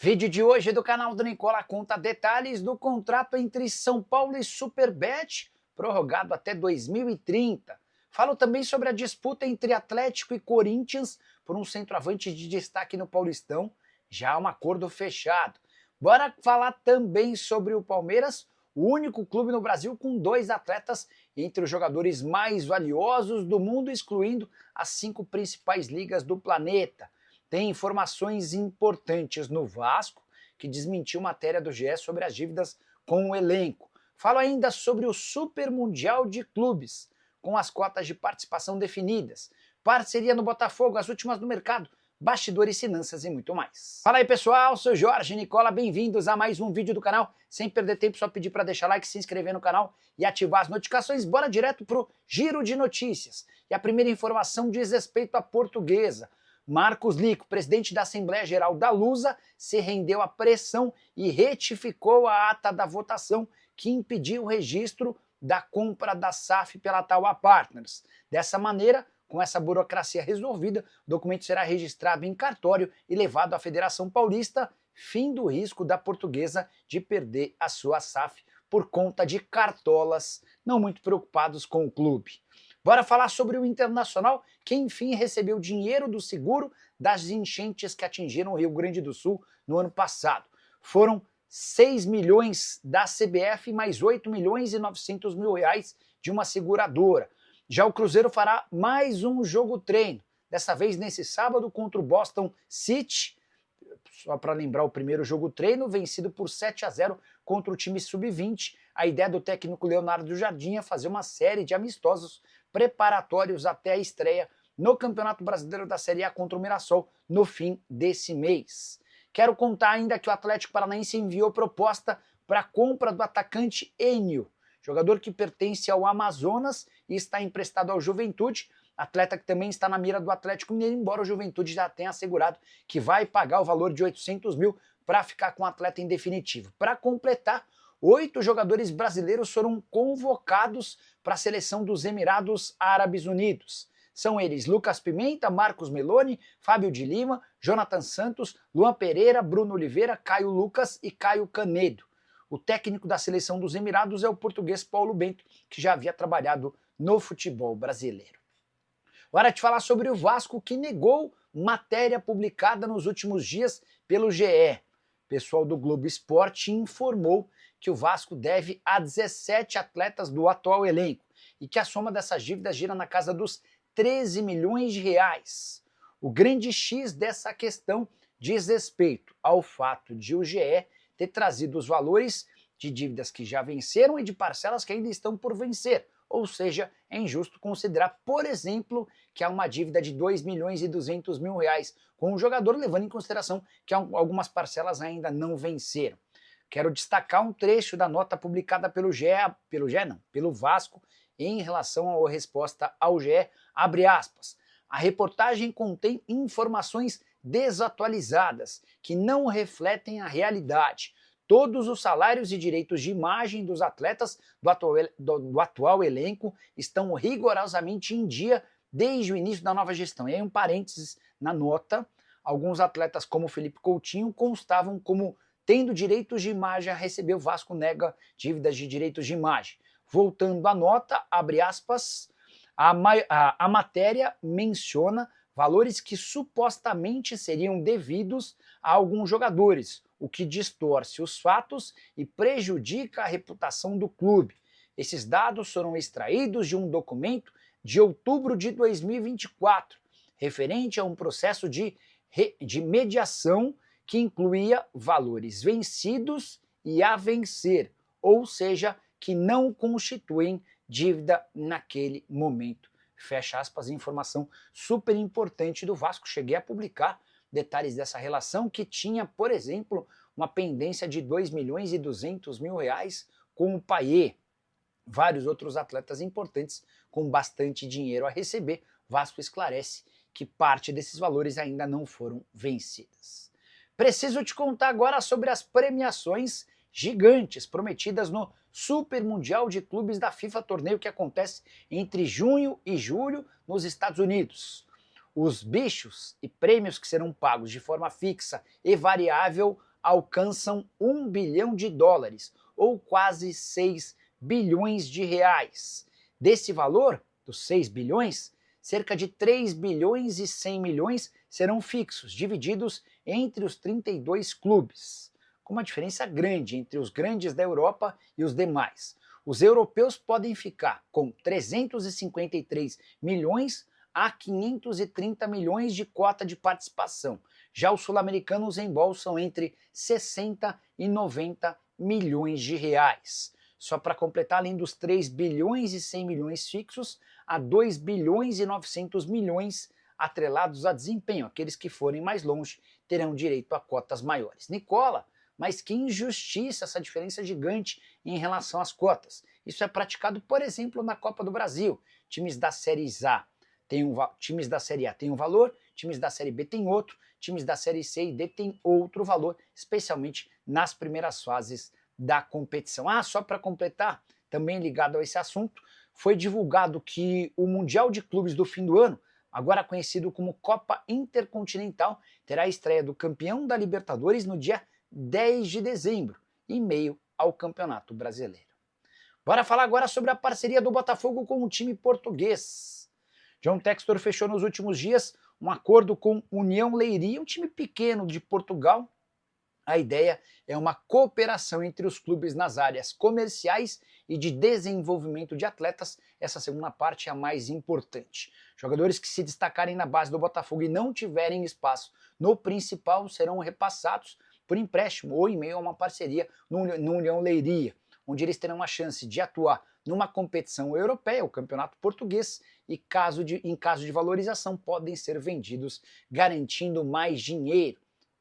Vídeo de hoje do canal do Nicola conta detalhes do contrato entre São Paulo e Superbet, prorrogado até 2030. Falo também sobre a disputa entre Atlético e Corinthians por um centroavante de destaque no Paulistão, já há um acordo fechado. Bora falar também sobre o Palmeiras, o único clube no Brasil com 2 atletas entre os jogadores mais valiosos do mundo, excluindo as 5 principais ligas do planeta. Tem informações importantes no Vasco, que desmentiu matéria do GE sobre as dívidas com o elenco. Falo ainda sobre o Super Mundial de Clubes, com as cotas de participação definidas, parceria no Botafogo, as últimas do mercado, bastidores, finanças e muito mais. Fala aí pessoal, sou Jorge Nicola, bem-vindos a mais um vídeo do canal. Sem perder tempo, só pedir para deixar like, se inscrever no canal e ativar as notificações. Bora direto pro giro de notícias. E a primeira informação diz respeito à Portuguesa. Marcos Lico, presidente da Assembleia Geral da Lusa, se rendeu à pressão e retificou a ata da votação que impediu o registro da compra da SAF pela Tauá Partners. Dessa maneira, com essa burocracia resolvida, o documento será registrado em cartório e levado à Federação Paulista, fim do risco da Portuguesa de perder a sua SAF por conta de cartolas não muito preocupados com o clube. Bora falar sobre o Internacional, que enfim recebeu dinheiro do seguro das enchentes que atingiram o Rio Grande do Sul no ano passado. Foram 6 milhões da CBF mais 8 milhões e 900 mil reais de uma seguradora. Já o Cruzeiro fará mais um jogo treino, dessa vez nesse sábado contra o Boston City. Só para lembrar, o primeiro jogo treino vencido por 7-0 contra o time sub-20. A ideia do técnico Leonardo Jardim é fazer uma série de amistosos preparatórios até a estreia no Campeonato Brasileiro da Série A contra o Mirassol no fim desse mês. Quero contar ainda que o Atlético Paranaense enviou proposta para a compra do atacante Enio, jogador que pertence ao Amazonas e está emprestado ao Juventude, atleta que também está na mira do Atlético Mineiro, embora o Juventude já tenha assegurado que vai pagar o valor de 800 mil para ficar com o atleta em definitivo. Para completar, 8 jogadores brasileiros foram convocados para a seleção dos Emirados Árabes Unidos. São eles Lucas Pimenta, Marcos Meloni, Fábio de Lima, Jonathan Santos, Luan Pereira, Bruno Oliveira, Caio Lucas e Caio Canedo. O técnico da seleção dos Emirados é o português Paulo Bento, que já havia trabalhado no futebol brasileiro. Hora de falar sobre o Vasco, que negou matéria publicada nos últimos dias pelo GE. O pessoal do Globo Esporte informou que o Vasco deve a 17 atletas do atual elenco e que a soma dessas dívidas gira na casa dos 13 milhões de reais. O grande X dessa questão diz respeito ao fato de o GE ter trazido os valores de dívidas que já venceram e de parcelas que ainda estão por vencer. Ou seja, é injusto considerar, por exemplo, que há uma dívida de 2 milhões e 200 mil reais com o jogador, levando em consideração que algumas parcelas ainda não venceram. Quero destacar um trecho da nota publicada pelo Vasco, em relação à resposta ao GE, abre aspas. A reportagem contém informações desatualizadas, que não refletem a realidade. Todos os salários e direitos de imagem dos atletas do atual elenco estão rigorosamente em dia desde o início da nova gestão. E aí um parênteses na nota, alguns atletas como Felipe Coutinho constavam como tendo direitos de imagem a receber, o Vasco nega dívidas de direitos de imagem. Voltando à nota, abre aspas, a matéria menciona valores que supostamente seriam devidos a alguns jogadores, o que distorce os fatos e prejudica a reputação do clube. Esses dados foram extraídos de um documento de outubro de 2024, referente a um processo de mediação que incluía valores vencidos e a vencer, ou seja, que não constituem dívida naquele momento. Fecha aspas, informação super importante do Vasco. Cheguei a publicar detalhes dessa relação que tinha, por exemplo, uma pendência de 2 milhões e 200 mil reais com o Payet. Vários outros atletas importantes com bastante dinheiro a receber. Vasco esclarece que parte desses valores ainda não foram vencidas. Preciso te contar agora sobre as premiações gigantes prometidas no Super Mundial de Clubes da FIFA, torneio que acontece entre junho e julho nos Estados Unidos. Os bichos e prêmios que serão pagos de forma fixa e variável alcançam 1 bilhão de dólares, ou quase 6 bilhões de reais. Desse valor, dos 6 bilhões, cerca de 3 bilhões e 100 milhões serão fixos, divididos entre os 32 clubes, com uma diferença grande entre os grandes da Europa e os demais. Os europeus podem ficar com 353 milhões a 530 milhões de cota de participação. Já os sul-americanos embolsam entre 60 e 90 milhões de reais. Só para completar, além dos 3 bilhões e 100 milhões fixos, há 2 bilhões e 900 milhões atrelados a desempenho. Aqueles que forem mais longe terão direito a cotas maiores. Nicola, mas que injustiça essa diferença gigante em relação às cotas. Isso é praticado, por exemplo, na Copa do Brasil. Times da Série A times da Série A têm um valor, times da Série B têm outro, times da Série C e D têm outro valor, especialmente nas primeiras fases da competição. Só para completar, também ligado a esse assunto, foi divulgado que o Mundial de Clubes do fim do ano, agora conhecido como Copa Intercontinental, terá a estreia do campeão da Libertadores no dia 10 de dezembro, em meio ao Campeonato Brasileiro. Bora falar agora sobre a parceria do Botafogo com o time português. John Textor fechou nos últimos dias um acordo com União Leiria, um time pequeno de Portugal. A ideia é uma cooperação entre os clubes nas áreas comerciais e de desenvolvimento de atletas. Essa segunda parte é a mais importante. Jogadores que se destacarem na base do Botafogo e não tiverem espaço no principal serão repassados por empréstimo ou em meio a uma parceria no União Leiria, onde eles terão a chance de atuar numa competição europeia, o Campeonato Português, e em caso de valorização podem ser vendidos, garantindo mais dinheiro.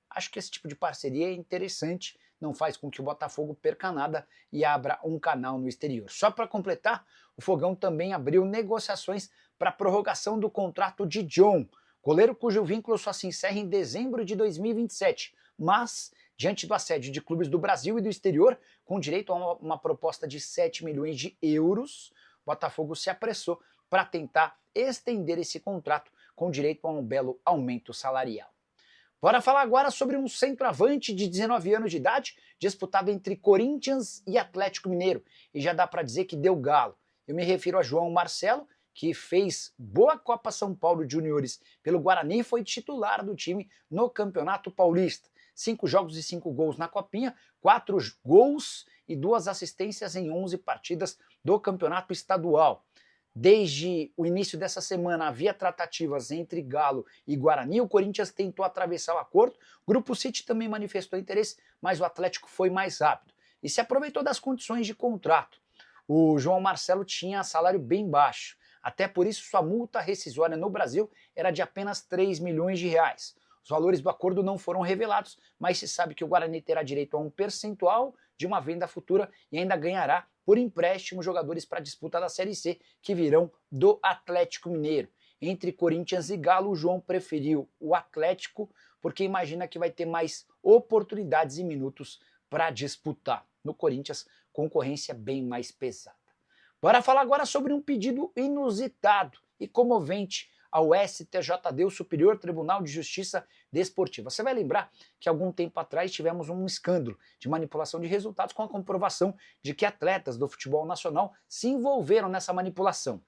Acho que esse tipo de parceria é interessante, não faz com que o Botafogo perca nada e abra um canal no exterior. Só para completar, o Fogão também abriu negociações para a prorrogação do contrato de John, goleiro cujo vínculo só se encerra em dezembro de 2027, mas diante do assédio de clubes do Brasil e do exterior, com direito a uma proposta de 7 milhões de euros, o Botafogo se apressou para tentar estender esse contrato com direito a um belo aumento salarial. Bora falar agora sobre um centroavante de 19 anos de idade, disputado entre Corinthians e Atlético Mineiro, e já dá para dizer que deu galo. Eu me refiro a João Marcelo, que fez boa Copa São Paulo Juniores pelo Guarani e foi titular do time no Campeonato Paulista. 5 jogos e 5 gols na Copinha, 4 gols e 2 assistências em 11 partidas do Campeonato Estadual. Desde o início dessa semana havia tratativas entre Galo e Guarani, o Corinthians tentou atravessar o acordo, o Grupo City também manifestou interesse, mas o Atlético foi mais rápido e se aproveitou das condições de contrato. O João Marcelo tinha salário bem baixo, até por isso sua multa rescisória no Brasil era de apenas 3 milhões de reais. Os valores do acordo não foram revelados, mas se sabe que o Guarani terá direito a um percentual de uma venda futura e ainda ganhará por empréstimo jogadores para a disputa da Série C que virão do Atlético Mineiro. Entre Corinthians e Galo, o João preferiu o Atlético porque imagina que vai ter mais oportunidades e minutos para disputar. No Corinthians, concorrência bem mais pesada. Bora falar agora sobre um pedido inusitado e comovente ao STJD, o Superior Tribunal de Justiça Desportiva. Você vai lembrar que algum tempo atrás tivemos um escândalo de manipulação de resultados com a comprovação de que atletas do futebol nacional se envolveram nessa manipulação.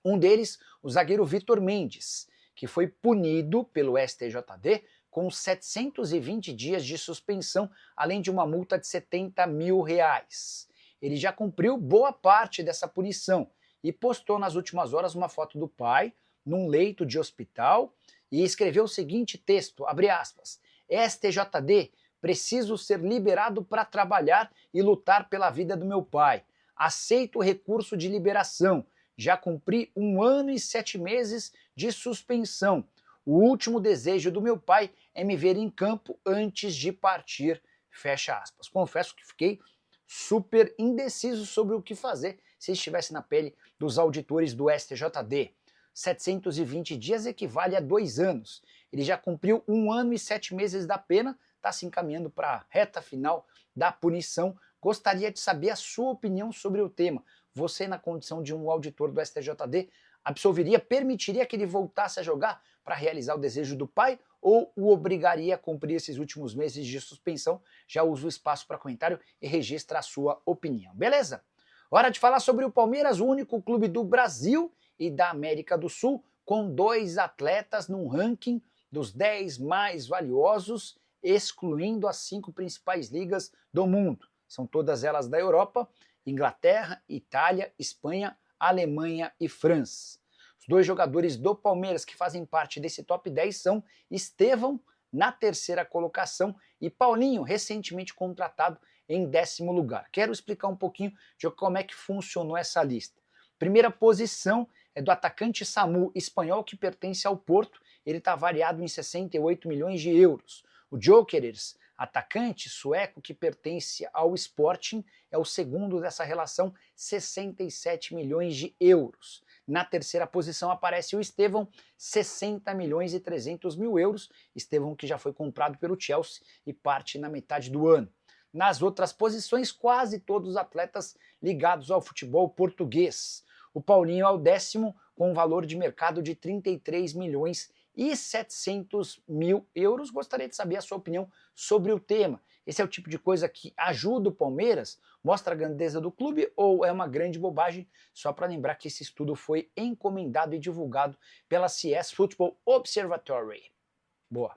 Um deles, o zagueiro Vitor Mendes, que foi punido pelo STJD com 720 dias de suspensão, além de uma multa de 70 mil reais. Ele já cumpriu boa parte dessa punição e postou nas últimas horas uma foto do pai num leito de hospital e escreveu o seguinte texto, abre aspas, STJD, preciso ser liberado para trabalhar e lutar pela vida do meu pai. Aceito o recurso de liberação. Já cumpri 1 ano e 7 meses de suspensão. O último desejo do meu pai é me ver em campo antes de partir, fecha aspas. Confesso que fiquei super indeciso sobre o que fazer se estivesse na pele dos auditores do STJD. 720 dias equivale a 2 anos. Ele já cumpriu 1 ano e 7 meses da pena, está se encaminhando para a reta final da punição. Gostaria de saber a sua opinião sobre o tema. Você, na condição de um auditor do STJD, absolveria, permitiria que ele voltasse a jogar? para realizar o desejo do pai ou o obrigaria a cumprir esses últimos meses de suspensão? Já usa o espaço para comentário e registra a sua opinião, beleza? Hora de falar sobre o Palmeiras, o único clube do Brasil e da América do Sul com 2 atletas num ranking dos 10 mais valiosos, excluindo as 5 principais ligas do mundo. São todas elas da Europa: Inglaterra, Itália, Espanha, Alemanha e França. Os 2 jogadores do Palmeiras que fazem parte desse top 10 são Estevão, na 3ª colocação, e Paulinho, recentemente contratado em 10º lugar. Quero explicar um pouquinho de como é que funcionou essa lista. Primeira posição é do atacante Samu, espanhol, que pertence ao Porto. Ele está avaliado em 68 milhões de euros. O Gyökeres, atacante sueco que pertence ao Sporting, é o segundo dessa relação, 67 milhões de euros. Na 3ª posição aparece o Estevão, 60 milhões e 300 mil euros. Estevão que já foi comprado pelo Chelsea e parte na metade do ano. Nas outras posições, quase todos os atletas ligados ao futebol português. O Paulinho é o 10º, com um valor de mercado de 33 milhões e 700 mil euros. Gostaria de saber a sua opinião sobre o tema. Esse é o tipo de coisa que ajuda o Palmeiras, mostra a grandeza do clube ou é uma grande bobagem? Só para lembrar que esse estudo foi encomendado e divulgado pela CS Football Observatory. Boa.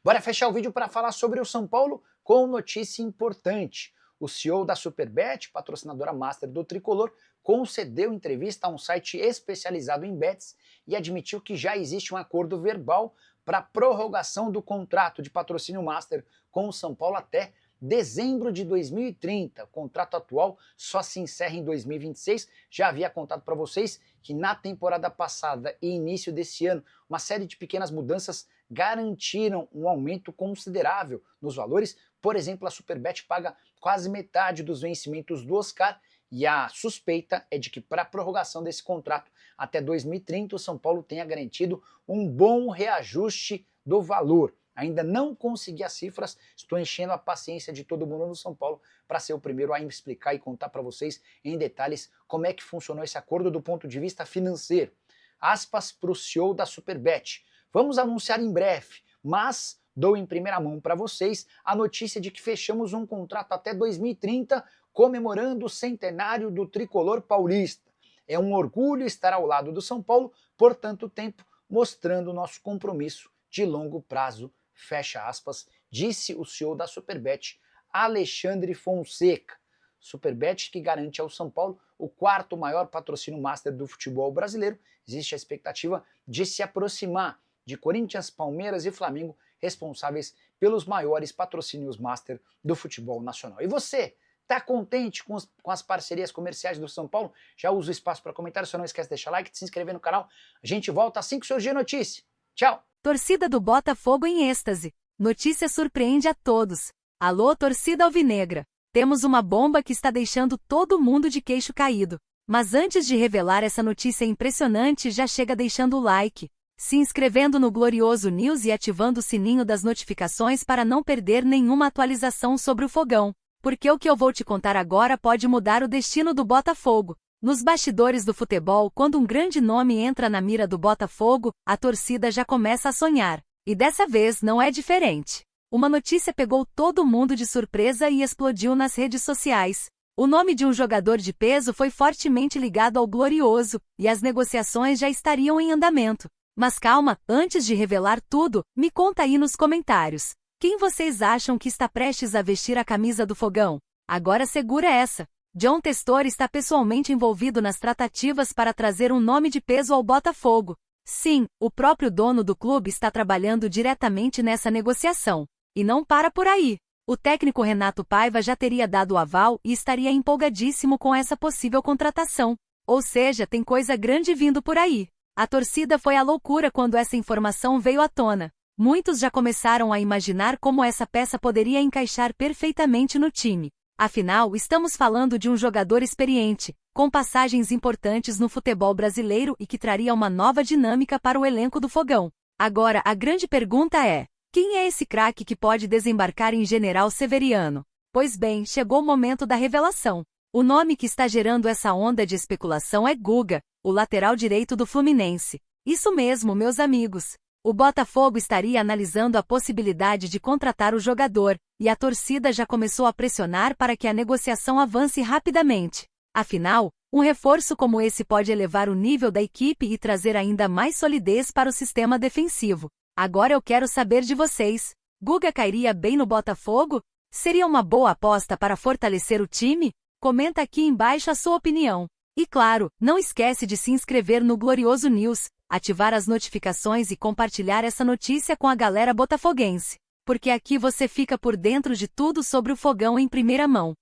Bora fechar o vídeo para falar sobre o São Paulo com notícia importante. O CEO da Superbet, patrocinadora master do Tricolor, concedeu entrevista a um site especializado em bets e admitiu que já existe um acordo verbal para prorrogação do contrato de patrocínio master com o São Paulo até dezembro de 2030. O contrato atual só se encerra em 2026. Já havia contado para vocês que na temporada passada e início desse ano, uma série de pequenas mudanças garantiram um aumento considerável nos valores. Por exemplo, a Superbet paga quase metade dos vencimentos do Oscar, e a suspeita é de que para a prorrogação desse contrato até 2030 o São Paulo tenha garantido um bom reajuste do valor. Ainda não consegui as cifras, estou enchendo a paciência de todo mundo no São Paulo para ser o primeiro a explicar e contar para vocês em detalhes como é que funcionou esse acordo do ponto de vista financeiro. Aspas para o CEO da Superbet: vamos anunciar em breve, mas dou em primeira mão para vocês a notícia de que fechamos um contrato até 2030, comemorando o centenário do tricolor paulista. É um orgulho estar ao lado do São Paulo por tanto tempo, mostrando nosso compromisso de longo prazo, fecha aspas, disse o CEO da Superbet, Alexandre Fonseca. Superbet que garante ao São Paulo o 4º maior patrocínio master do futebol brasileiro. Existe a expectativa de se aproximar de Corinthians, Palmeiras e Flamengo, responsáveis pelos maiores patrocínios master do futebol nacional. E você, tá contente com as parcerias comerciais do São Paulo? Já usa o espaço para comentário, só não esquece de deixar like, de se inscrever no canal. A gente volta assim que surgir notícia. Tchau! Torcida do Botafogo em êxtase. Notícia surpreende a todos. Alô, torcida alvinegra. Temos uma bomba que está deixando todo mundo de queixo caído. Mas antes de revelar essa notícia impressionante, já chega deixando o like, se inscrevendo no Glorioso News e ativando o sininho das notificações para não perder nenhuma atualização sobre o Fogão. Porque o que eu vou te contar agora pode mudar o destino do Botafogo. Nos bastidores do futebol, quando um grande nome entra na mira do Botafogo, a torcida já começa a sonhar. E dessa vez não é diferente. Uma notícia pegou todo mundo de surpresa e explodiu nas redes sociais. O nome de um jogador de peso foi fortemente ligado ao Glorioso, e as negociações já estariam em andamento. Mas calma, antes de revelar tudo, me conta aí nos comentários. Quem vocês acham que está prestes a vestir a camisa do Fogão? Agora segura essa. John Testor está pessoalmente envolvido nas tratativas para trazer um nome de peso ao Botafogo. Sim, o próprio dono do clube está trabalhando diretamente nessa negociação. E não para por aí. O técnico Renato Paiva já teria dado o aval e estaria empolgadíssimo com essa possível contratação. Ou seja, tem coisa grande vindo por aí. A torcida foi à loucura quando essa informação veio à tona. Muitos já começaram a imaginar como essa peça poderia encaixar perfeitamente no time. Afinal, estamos falando de um jogador experiente, com passagens importantes no futebol brasileiro e que traria uma nova dinâmica para o elenco do Fogão. Agora, a grande pergunta é: quem é esse craque que pode desembarcar em General Severiano? Pois bem, chegou o momento da revelação. O nome que está gerando essa onda de especulação é Guga, o lateral direito do Fluminense. Isso mesmo, meus amigos. O Botafogo estaria analisando a possibilidade de contratar o jogador, e a torcida já começou a pressionar para que a negociação avance rapidamente. Afinal, um reforço como esse pode elevar o nível da equipe e trazer ainda mais solidez para o sistema defensivo. Agora eu quero saber de vocês. Guga cairia bem no Botafogo? Seria uma boa aposta para fortalecer o time? Comenta aqui embaixo a sua opinião. E claro, não esquece de se inscrever no Glorioso News, ativar as notificações e compartilhar essa notícia com a galera botafoguense. Porque aqui você fica por dentro de tudo sobre o Fogão em primeira mão.